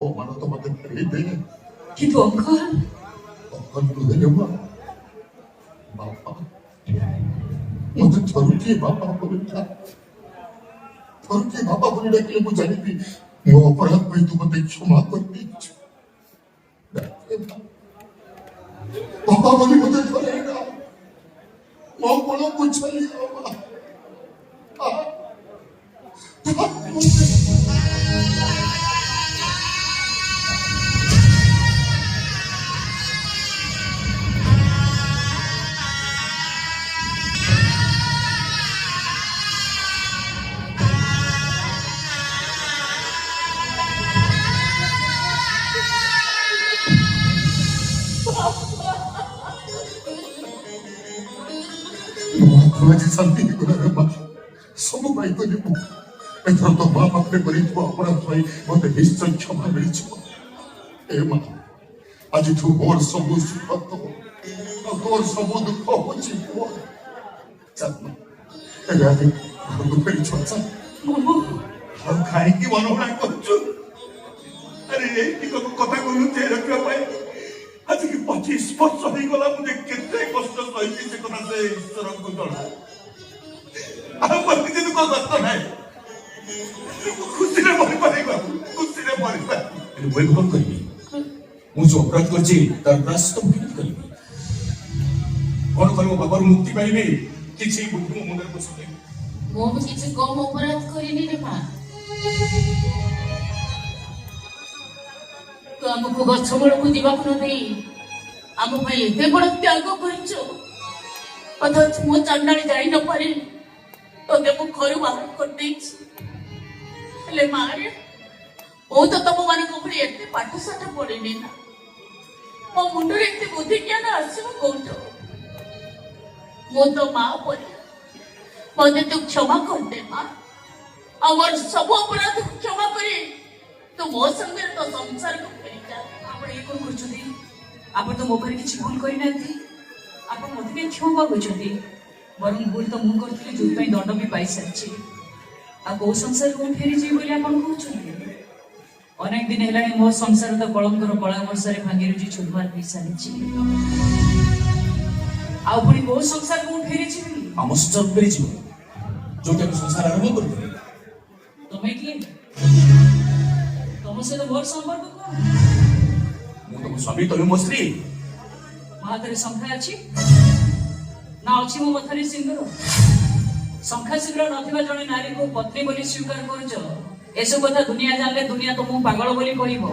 ଅମାନ ତ ମତେ ଫେରେଇ ଦେ। କିନ୍ତୁ ଅଙ୍କଲ ନୁହେଁ ଜମା ବାପା ମତେ ଥରୁଟିଏ ବାପା ବୋଲି ଥରୁଟିଏ ବାପା ବୋଲି ଡାକିଲେ ମୁଁ ଜାଣିବି ମୋ ଅପରାଧ ପାଇଁ ତୁ ମତେ କ୍ଷମା କରିଦେଇଛୁ। ବାପା ବୋଲି ମତେ ଧରେଇ ନା ମୋ କୋଳକୁ ଛାଡ଼ିଆ ଆଜି ଶାନ୍ତି ହେଇଗଲା ମା ସବୁ ପାଇଗଲି ମୁଁ। ଏଥର ତ ମା ପାଖରେ କରିଥିବା ଅପରାଧ ପାଇଁ ମତେ ନିଶ୍ଚୟ କ୍ଷମା ମିଳିଯିବ। ଏ ମା ଆଜିଠୁ ମୋର ସବୁ ସୁଖ ତୋର ସବୁ ଦୁଃଖ ହଉଛି ମୋର। ଚାଲ ଏବେ ଆମେ ଘରକୁ ଫେରିଛୁ। ଆଉ ଖାଇକି ମନୋହରା କରୁଛୁ। ଆରେ ଏଇ କଥା କହିଲୁ ଯେ ରଖିବା ପାଇଁ ଆଜିକି 25 ବର୍ଷ ହେଇଗଲା। ମୁଁ କେତେ କଷ୍ଟ ସହିଛି ସେ କଥା ସେ ଈଶ୍ୱରଙ୍କୁ ଜଣା। ଆଉ ମୋର କିଛି ଦୁଃଖ କଷ୍ଟ ନାହିଁ। ଖୁସିରେ ମରିପାରିବା ଖୁସିରେ ମରିପାରିବି। ମୁଁ ଏବେ କଣ କରିବି? ମୁଁ ଯୋଉ ଅପରାଧ କରିଛି ତାର ପ୍ରାୟଶ୍ଚିତ୍ତ ମୁଁ କେମିତି କରିବି? କଣ କରି ମୋ ବାପାରୁ ମୁକ୍ତି ପାଇବି? କିଛି ବୁଦ୍ଧି ମୋ ମୁଣ୍ଡରେ ପଶୁନି। ମୁଁ ବି କିଛି କମ ଅପରାଧ କରିନି ରେ ମା। ତୁ ଆମକୁ ଗଛ ମୂଳକୁ ଯିବାକୁ ନ ଦେଇ ଆମ ପାଇଁ ଏତେ ବଡ ତ୍ୟାଗ କରିଛୁ। ଅଥଚ ମୋ ଚାଣ୍ଡାଳି ଯାଇ ନ ପାରି ତୋତେ ମୁଁ ଘରୁ ବାହାର କରିଦେଇଛି। ହେଲେ ମାରେ ମୁଁ ତ ତମ ମାନଙ୍କ ଭଳି ଏତେ ପାଠଶାଠ ପଢିନି ନା। ମୋ ମୁଣ୍ଡରେ ଏତେ ବୁଦ୍ଧି ଜ୍ଞାନ ଆସିବ କୋଉଠୁ? ମୁଁ ତ ମା ପରି ମତେ ତୁ କ୍ଷମା କରିଦେ ମା। ଆଉ ମୋର ସବୁ ଅପରାଧକୁ କ୍ଷମା କରି ତୁ ମୋ ସାଙ୍ଗରେ ତ ସଂସାରକୁ ଫେରିଯା। ଆପଣ ଇଏ କଣ କରୁଛନ୍ତି? ଆପଣ ତ ମୋ ଉପରେ କିଛି ଭୁଲ କରିନାହାନ୍ତି। ଆପଣ ମତେ ବି କ୍ଷମା ମାଗୁଛନ୍ତି। ବରଂ ଭୁଲ ତ ମୁଁ କରିଥିଲି, ଯୋଉଥିପାଇଁ ଦଣ୍ଡ ବି ପାଇସାରିଛି। ଆଉ କୋଉ ସଂସାରକୁ ମୁଁ ଫେରିଯିବି ବୋଲି ଆପଣ କହୁଛନ୍ତି? ଅନେକ ଦିନ ହେଲାଣି ମୋ ସଂସାର ତ କଳଙ୍କର କଳା ବର୍ଷାରେ ଭାଙ୍ଗି ରୁଜି ଚୁରମାର ହେଇସାରିଛି। ଆଉ ପୁଣି କୋଉ ସଂସାରକୁ ମୁଁ ଫେରିଯିବି? ଆମ ସଂସାର ଫେରିଯିବ ଯୋଉଠି ଆମେ ସଂସାର ଆରମ୍ଭ କରିଥିଲେ। ତମେ କିଏ? ତମ ସହିତ ମୋର ସମ୍ପର୍କ କଣ? ମୁଁ ତମ ସ୍ୱାମୀ, ତମେ ମୋ ସ୍ତ୍ରୀ। ମୋ ହାତରେ ଶଙ୍ଖା ଅଛି ନା ଅଛି ମୋ ମଥାରେ ସିନ୍ଦୁର? ଶଙ୍ଖା ସିନ୍ଦୁର ନଥିବା ଜଣେ ନାରୀକୁ ପତ୍ନୀ ବୋଲି ସ୍ୱୀକାର କରୁଛ। ଏସବୁ କଥା ଦୁନିଆ ଜାଣିଲେ ଦୁନିଆ ତମକୁ ପାଗଳ ବୋଲି କହିବ।